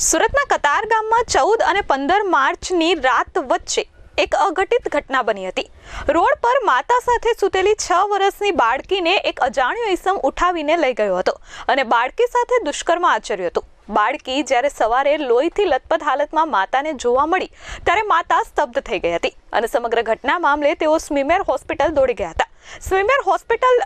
સુરતના કતાર ગામમાં 14 અને 15 માર્ચની રાત વચ્ચે એક અઘટિત ઘટના બની હતી। રોડ પર માતા સાથે સૂતેલી 6 વર્ષની બાળકીને એક અજાણ્યો ઈસમ ઉઠાવીને લઈ ગયો હતો અને બાળકી સાથે દુષ્કર્મ આચર્યું હતું। બાળકી જ્યારે સવારે લોહીથી લથપથ હાલતમાં માતાને જોવા મળી ત્યારે માતા સ્તબ્ધ થઈ ગઈ હતી અને સમગ્ર ઘટના મામલે તેઓ સ્મીમેર હોસ્પિટલ દોડી ગયા હતા। સ્મીમેર હોસ્પિટલ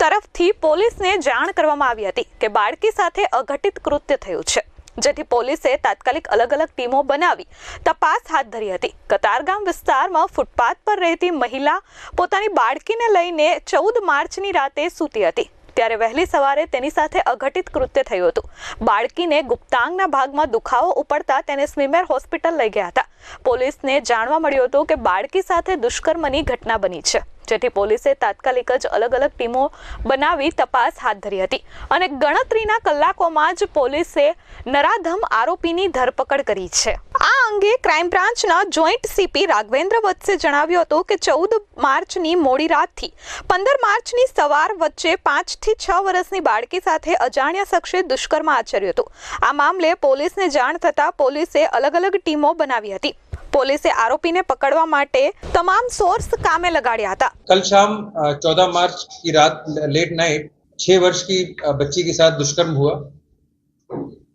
તરફથી પોલીસને જાણ કરવામાં આવી હતી કે બાળકી સાથે અઘટિત કૃત્ય થયું છે, જેથી પોલીસે તાત્કાલિક અલગ અલગ ટીમો બનાવી તપાસ હાથ ધરી હતી। કતારગામ વિસ્તારમાં ફૂટપાથ પર રહેતી મહિલા પોતાની બાળકીને લઈને 14 માર્ચની રાતે સૂતી હતી ત્યારે વહેલી સવારે તેની સાથે અઘટિત કૃત્ય થયું હતું। બાળકીને ગુપ્તાંગના ભાગમાં દુખાવો ઉપડતા તેને સ્મીમેર હોસ્પિટલ લઈ ગયા હતા। પોલીસને જાણવા મળ્યું હતું કે બાળકી સાથે દુષ્કર્મની ઘટના બની છે, જેથી પોલીસે તાત્કાલિક જ અલગ અલગ ટીમો બનાવી તપાસ હાથ ધરી હતી અને ગણતરીના કલાકોમાં જ પોલીસે નરાધમ આરોપીની ધરપકડ કરી છે। આ અંગે ક્રાઇમ બ્રાન્ચના જોઈન્ટ સીપી રાઘવેન્દ્ર વત્સે જણાવ્યું હતું કે 14 માર્ચની મોડી રાતથી 15 માર્ચની સવાર વચ્ચે 5 થી 6 વર્ષની બાળકી સાથે અજાણ્યા શખ્સે દુષ્કર્મ આચર્યું હતું। આ મામલે પોલીસને જાણ થતાં પોલીસે અલગ અલગ ટીમો બનાવી હતી। पुलिसे आरोपी ने पकड़वा माटे तमाम सोर्स कामे लगाड़िया था। कल शाम 14 मार्च की रात लेट नाइट 6 वर्ष की बच्ची के साथ दुष्कर्म हुआ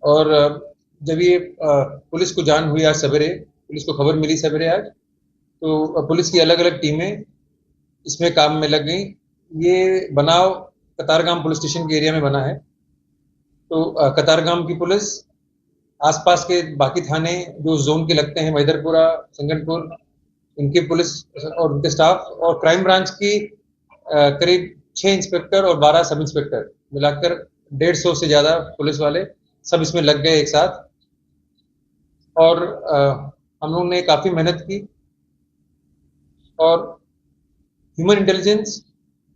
और जब ये पुलिस को जान हुई आज सवेरे, पुलिस को खबर मिली सवेरे आज, तो पुलिस की अलग अलग टीमें इसमें काम में लग गई। ये बनाव कतारगाम पुलिस स्टेशन के एरिया में बना है, तो कतारगाम की पुलिस आसपास के बाकी थाने जो जोन के लगते हैं, मैदरपुरा, संगनपुर, इनके पुलिस और उनके स्टाफ और क्राइम ब्रांच की करीब 6 इंस्पेक्टर और 12 सब इंस्पेक्टर मिलाकर 150 से ज़्यादा पुलिस वाले सब इसमें लग गए एक साथ और हम लोगों ने काफ़ी मेहनत की और ह्यूमन इंटेलिजेंस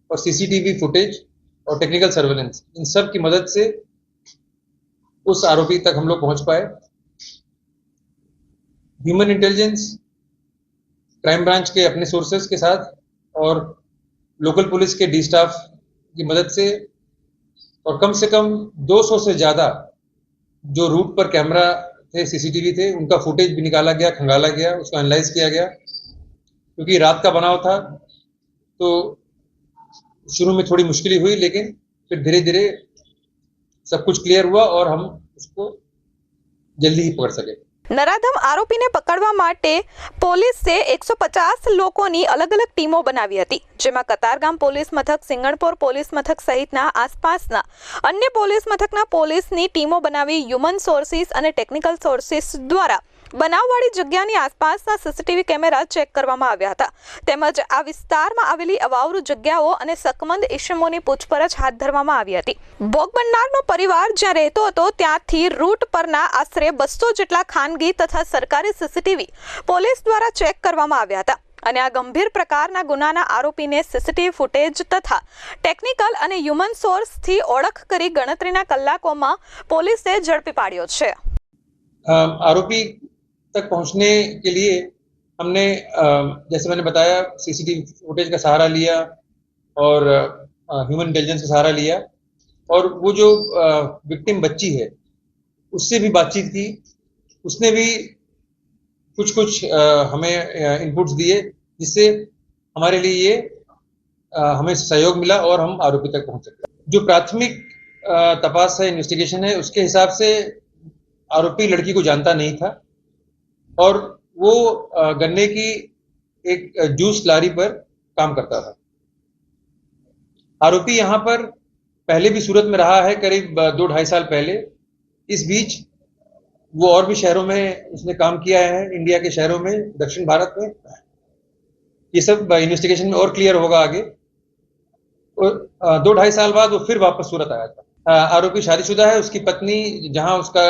और सीसीटीवी फुटेज और टेक्निकल सर्वेलेंस इन सब की मदद से उस आरोपी तक हम लोग पहुंच पाए। ह्यूमन इंटेलिजेंस, क्राइम ब्रांच के अपने सोर्सेस के साथ और लोकल पुलिस के डी स्टाफ की मदद से और कम से कम 200 से ज़्यादा जो रूट पर कैमरा थे, सीसीटीवी थे, उनका फुटेज भी निकाला गया, खंगाला गया, उसको एनालाइज किया गया। क्योंकि रात का बनाव था तो शुरू में थोड़ी मुश्किल हुई, लेकिन फिर धीरे धीरे सब कुछ क्लियर हुआ और हम उसको जल्दी ही पकड़ सके। नराधम आरोपी ने पकड़वा माटे पोलीसे 150 लोकोनी अलग अलग टीमो बनावी हती, जेमां कतारगाम पोलीस मथक, सिंगणपोर पोलीस मथक सहितना आसपासना अन्य पोलीस मथकना पोलीसनी टीमो बनावी ह्यूमन सोर्सिस अने टेक्निकल सोर्सिस द्वारा बनाववाળી જગ્યાની આસપાસના સીસીટીવી કેમેરા ચેક કરવામાં આવ્યા હતા તેમજ આ વિસ્તારમાં આવેલી અવાવરૂ જગ્યાઓ અને શકમંદ ઇસમોની પૂછપરછ હાથ ધરવામાં આવી હતી। ભોગ બનનારનો પરિવાર જ્યાં રહેતો હતો ત્યાંથી રૂટ પરના આશરે 200 જેટલા ખાનગી તથા સરકારી સીસીટીવી પોલીસ દ્વારા ચેક કરવામાં આવ્યા હતા અને આ ગંભીર પ્રકારના ગુનાના આરોપીને સીસીટીવી ફૂટેજ તથા ટેકનિકલ અને હ્યુમન સોર્સથી ઓળખ કરી ગણતરીના કલાકોમાં પોલીસે ઝડપી પાડ્યો છે। आरोपी तक पहुंचने के लिए हमने जैसे मैंने बताया सीसीटीवी फुटेज का सहारा लिया और ह्यूमन इंटेलिजेंस का सहारा लिया और वो जो विक्टिम बच्ची है उससे भी बातचीत की, उसने भी कुछ हमें इनपुट्स दिए जिससे हमारे लिए ये हमें सहयोग मिला और हम आरोपी तक पहुंच सकते। जो प्राथमिक तपास है, इन्वेस्टिगेशन है, उसके हिसाब से आरोपी लड़की को जानता नहीं था और वो गन्ने की एक जूस लारी पर काम करता था। आरोपी यहाँ पर पहले भी सूरत में रहा है करीब 2-2.5 साल पहले। इस बीच वो और भी शहरों में उसने काम किया है, इंडिया के शहरों में, दक्षिण भारत में। ये सब इन्वेस्टिगेशन में और क्लियर होगा आगे। 2-2.5 साल बाद वो फिर वापस सूरत आया था। आरोपी शादीशुदा है, उसकी पत्नी जहां उसका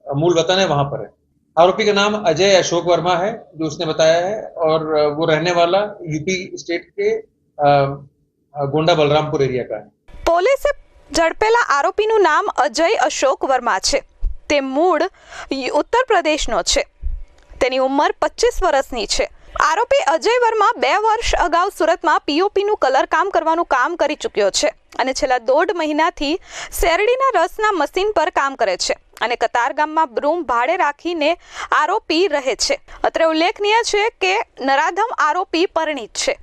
मूल वतन है वहां पर है। आरोपी का नाम अजय अशोक वर्मा है जो उसने बताया है और वो रहने वाला यूपी स्टेट के गोंडा बलरामपुर एरिया का है। પોલીસે ઝડપેલા આરોપીનું નામ અજય અશોક વર્મા છે। તે મૂળ ઉત્તર પ્રદેશનો છે। તેની ઉંમર 25 વર્ષની છે। આરોપી અજય વર્મા 2 વર્ષ અગાઉ સુરતમાં પીઓપીનું કલર કામ કરવાનું કામ કરી ચૂક્યો છે અને છેલ્લા 1.5 મહિનાથી શેરડીના રસના મશીન પર કામ કરે છે। અને કતારગામમાં રૂમ ભાડે રાખીને આરોપી રહે છે. અત્રે ઉલ્લેખનીય છે કે નરાધમ આરોપી પરિણીત છે.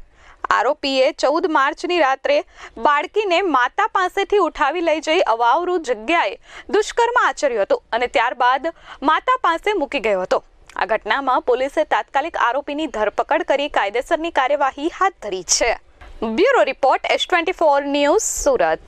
આરોપીએ 14 માર્ચની રાત્રે બાળકીને માતા પાસેથી ઉઠાવી લઈ જઈ અવાવરૂ જગ્યાએ દુષ્કર્મ આચર્યું હતું અને ત્યારબાદ માતા પાસે મૂકી ગયો હતો. આ ઘટનામાં પોલીસે તાત્કાલિક આરોપીની ધરપકડ કરી કાયદેસરની કાર્યવાહી હાથ ધરી છે. Bureau report S24 news, Surat.